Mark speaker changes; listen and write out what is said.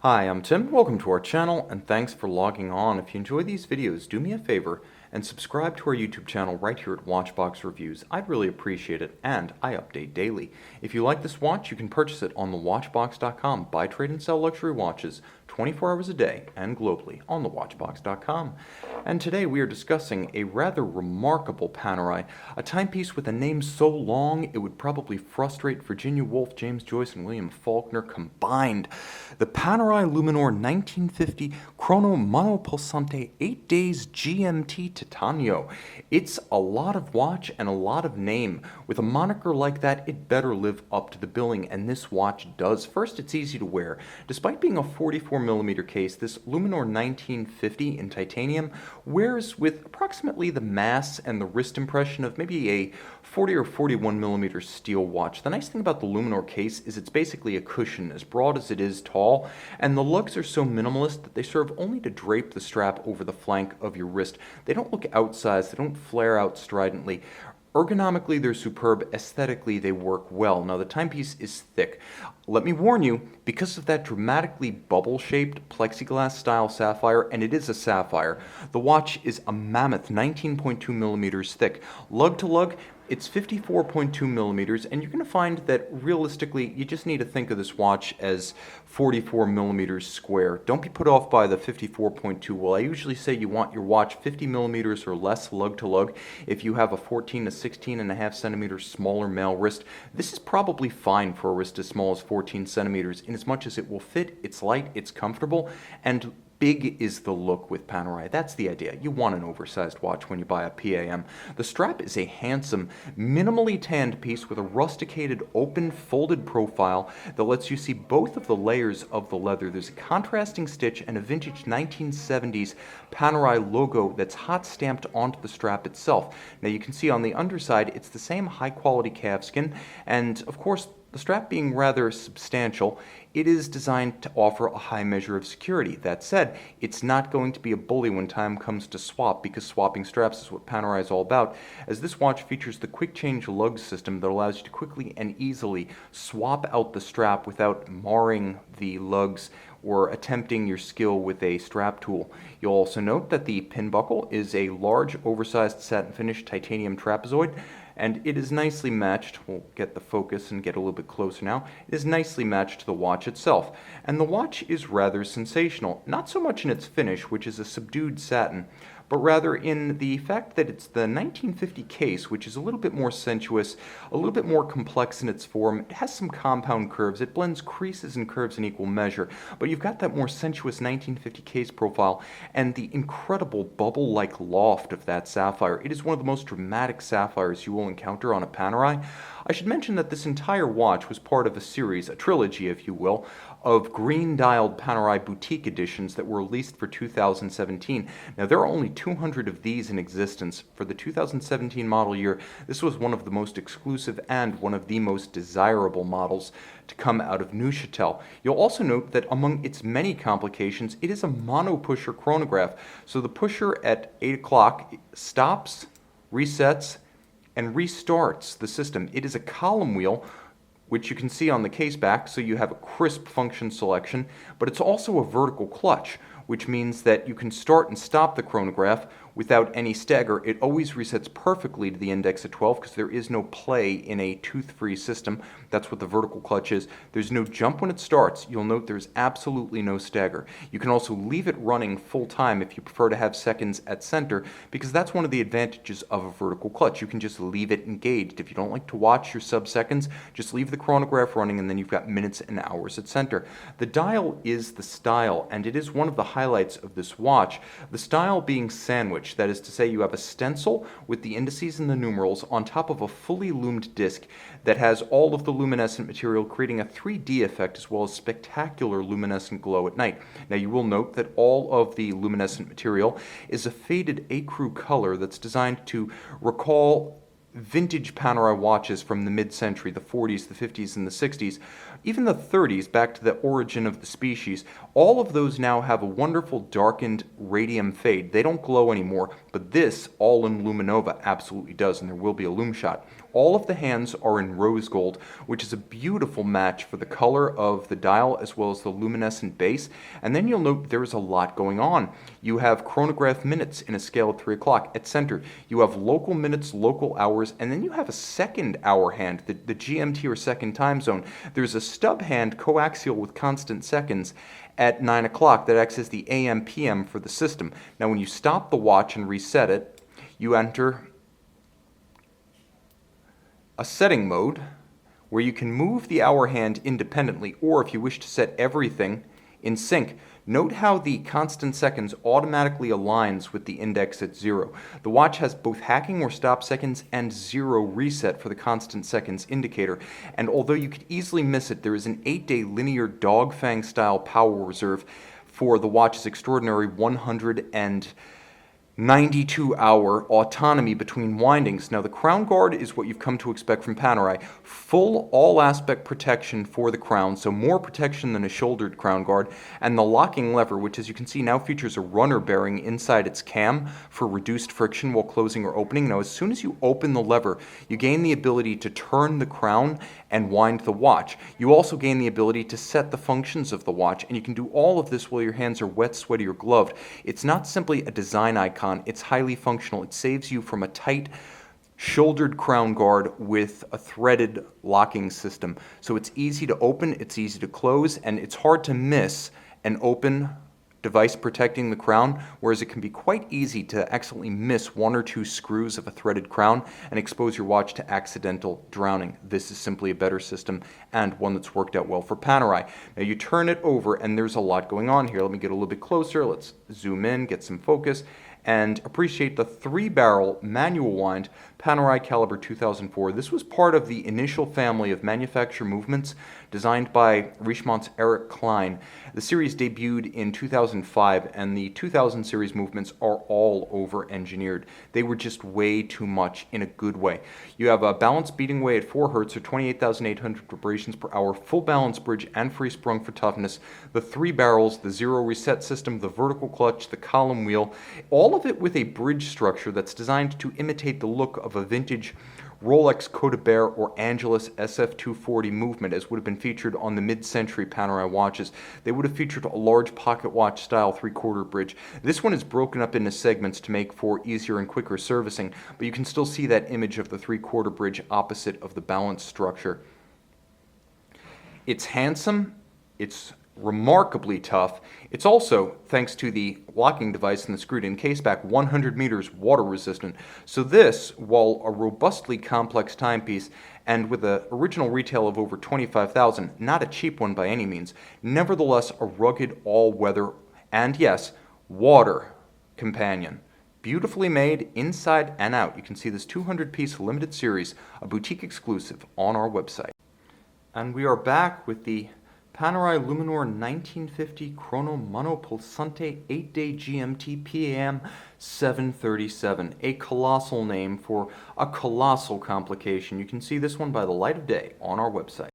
Speaker 1: Hi, I'm Tim. Welcome to our channel, and thanks for logging on. If you enjoy these videos, do me a favor and subscribe to our YouTube channel right here at Watchbox Reviews. I'd really appreciate it, and I update daily. If you like this watch, you can purchase it on thewatchbox.com. Buy, trade, and sell luxury watches 24 hours a day and globally on thewatchbox.com. And today we are discussing a rather remarkable Panerai, a timepiece with a name so long it would probably frustrate Virginia Woolf, James Joyce, and William Faulkner combined. The Panerai Luminor 1950 Chrono Monopulsante 8 Days GMT Titanio. It's a lot of watch and a lot of name. With a moniker like that, it better live up to the billing, and this watch does. First, it's easy to wear. Despite being a 44mm case, this Luminor 1950 in titanium wears with approximately the mass and the wrist impression of maybe a 40 or 41mm steel watch. The nice thing about the Luminor case is it's basically a cushion, as broad as it is tall, and the lugs are so minimalist that they serve only to drape the strap over the flank of your wrist. They don't look outsized, they don't flare out stridently. Ergonomically, they're superb. Aesthetically, they work well. Now, the timepiece is thick. Let me warn you, because of that dramatically bubble-shaped plexiglass-style sapphire, and it is a sapphire, the watch is a mammoth 19.2 millimeters thick. Lug to lug, it's 54.2 millimeters, and you're going to find that realistically, you just need to think of this watch as 44 millimeters square. Don't be put off by the 54.2. Well, I usually say you want your watch 50 millimeters or less lug to lug. If you have a 14 to 16.5 centimeters smaller male wrist, this is probably fine for a wrist as small as 14 centimeters, in as much as it will fit, it's light, it's comfortable, and big is the look with Panerai. That's the idea. You want an oversized watch when you buy a PAM. The strap is a handsome, minimally tanned piece with a rusticated, open, folded profile that lets you see both of the layers of the leather. There's a contrasting stitch and a vintage 1970s Panerai logo that's hot stamped onto the strap itself. Now you can see on the underside, it's the same high quality calfskin, and of course, the strap being rather substantial, it is designed to offer a high measure of security. That said, it's not going to be a bully when time comes to swap, because swapping straps is what Panerai is all about, as this watch features the quick change Lugs system that allows you to quickly and easily swap out the strap without marring the lugs or attempting your skill with a strap tool. You'll also note that the pin buckle is a large, oversized satin finish titanium trapezoid, and it is nicely matched. We'll get the focus and get a little bit closer now. It is nicely matched to the watch itself, and the watch is rather sensational, not so much in its finish, which is a subdued satin, but rather in the fact that it's the 1950 case, which is a little bit more sensuous, a little bit more complex in its form. It has some compound curves. It blends creases and curves in equal measure, but you've got that more sensuous 1950 case profile and the incredible bubble-like loft of that sapphire. It is one of the most dramatic sapphires you will encounter on a Panerai. I should mention that this entire watch was part of a series, a trilogy if you will, of green-dialed Panerai boutique editions that were released for 2017. Now, there are only 200 of these in existence. For the 2017 model year, this was one of the most exclusive and one of the most desirable models to come out of Neuchâtel. You'll also note that among its many complications, it is a mono-pusher chronograph. So the pusher at 8 o'clock stops, resets, and restarts the system. It is a column wheel, which you can see on the case back, so you have a crisp function selection, but it's also a vertical clutch, which means that you can start and stop the chronograph without any stagger. It always resets perfectly to the index at 12 because there is no play in a tooth-free system. That's what the vertical clutch is. There's no jump when it starts. You'll note there's absolutely no stagger. You can also leave it running full time if you prefer to have seconds at center, because that's one of the advantages of a vertical clutch. You can just leave it engaged. If you don't like to watch your sub-seconds, just leave the chronograph running and then you've got minutes and hours at center. The dial is the style, and it is one of the highlights of this watch. The style being sandwiched. That is to say, you have a stencil with the indices and the numerals on top of a fully loomed disc that has all of the luminescent material, creating a 3D effect as well as spectacular luminescent glow at night. Now, you will note that all of the luminescent material is a faded ecru color that's designed to recall vintage Panerai watches from the mid-century, the 40s, the 50s, and the 60s. even the 30s, back to the origin of the species, all of those now have a wonderful darkened radium fade. They don't glow anymore, but this, all in Luminova, absolutely does, and there will be a lume shot. All of the hands are in rose gold, which is a beautiful match for the color of the dial as well as the luminescent base. And then you'll note there is a lot going on. You have chronograph minutes in a scale of 3 o'clock at center. You have local minutes, local hours, and then you have a second hour hand, the GMT or second time zone. There's a stub hand coaxial with constant seconds at 9 o'clock that acts as the AM PM for the system. Now when you stop the watch and reset it, you enter a setting mode where you can move the hour hand independently, or if you wish to set everything in sync. Note how the constant seconds automatically aligns with the index at 0. The watch has both hacking or stop seconds and 0 reset for the constant seconds indicator. And although you could easily miss it, there is an 8-day linear dog fang style power reserve for the watch's extraordinary 192-hour autonomy between windings. Now the crown guard is what you've come to expect from Panerai. Full all-aspect protection for the crown, so more protection than a shouldered crown guard. And the locking lever, which as you can see now features a runner bearing inside its cam for reduced friction while closing or opening. Now as soon as you open the lever, you gain the ability to turn the crown and wind the watch. You also gain the ability to set the functions of the watch, and you can do all of this while your hands are wet, sweaty, or gloved. It's not simply a design icon. It's highly functional. It saves you from a tight shouldered crown guard with a threaded locking system. So it's easy to open, it's easy to close, and it's hard to miss an open device protecting the crown, whereas it can be quite easy to accidentally miss 1 or 2 screws of a threaded crown and expose your watch to accidental drowning. This is simply a better system and one that's worked out well for Panerai. Now you turn it over and there's a lot going on here. Let me get a little bit closer. Let's zoom in, get some focus, and appreciate the 3-barrel manual wind Panerai Caliber 2004. This was part of the initial family of manufacture movements designed by Richemont's Eric Klein. The series debuted in 2005, and the 2000 series movements are all over-engineered. They were just way too much in a good way. You have a balance beating away at 4 Hz or 28,800 vibrations per hour, full balance bridge and free sprung for toughness, the 3 barrels, the 0 reset system, the vertical clutch, the column wheel, all of it with a bridge structure that's designed to imitate the look of a vintage Rolex Codebert or Angelus SF240 movement, as would have been featured on the mid-century Panerai watches. They would have featured a large pocket watch style 3/4 bridge. This one is broken up into segments to make for easier and quicker servicing, but you can still see that image of the 3/4 bridge opposite of the balance structure. It's handsome, it's remarkably tough. It's also, thanks to the locking device and the screwed-in caseback, 100 meters water resistant. So this, while a robustly complex timepiece and with an original retail of over $25,000, not a cheap one by any means, nevertheless a rugged all-weather and yes, water companion. Beautifully made inside and out. You can see this 200-piece limited series, a boutique exclusive, on our website. And we are back with the Panerai Luminor 1950 Chrono Monopulsante 8-day GMT PAM00737, a colossal name for a colossal complication. You can see this one by the light of day on our website.